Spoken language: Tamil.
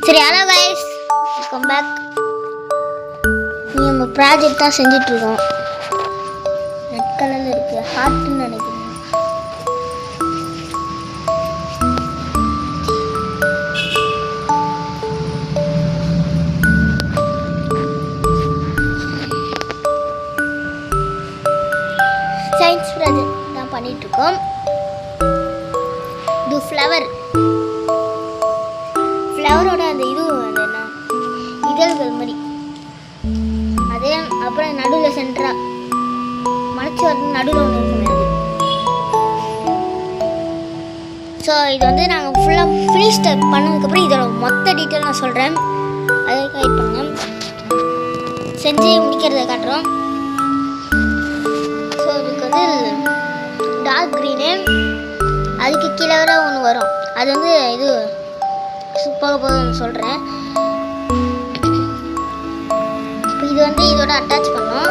சரி, ஹலோ கைஸ், வெல்கம் பேக். நம்ம ப்ராஜெக்ட் தான் செஞ்சிட்ருக்கோம். ரெட் கலரில் இருக்குது, ஹார்ட்னு நினைக்கிறேன். சயின்ஸ் ப்ராஜெக்ட் தான் பண்ணிகிட்ருக்கோம். இது ஃப்ளவரோட அந்த இது அந்த என்ன இதழ்கள் மாதிரி அதே. அப்புறம் நடுவில் சென்டரா மலைச்சி வரது நடுவில் ஒன்று இருக்குமே அது. ஸோ இது வந்து நாங்கள் ஃபுல்லாக ஃபினிஷ் பண்ணதுக்கப்புறம் இதோட மொத்த டீட்டெயில் நான் சொல்கிறேன். அதை கைட் பண்ணுங்க, செஞ்சு முடிக்கிறத காட்டுறோம். ஸோ இதுக்கு வந்து டார்க் க்ரீனு, அதுக்கு கீழே வர ஒன்று வரும், அது வந்து இது போக போகுதுன்னு சொல்கிறேன். இப்போ இது வந்து இதோட அட்டாச் பண்ணோம்.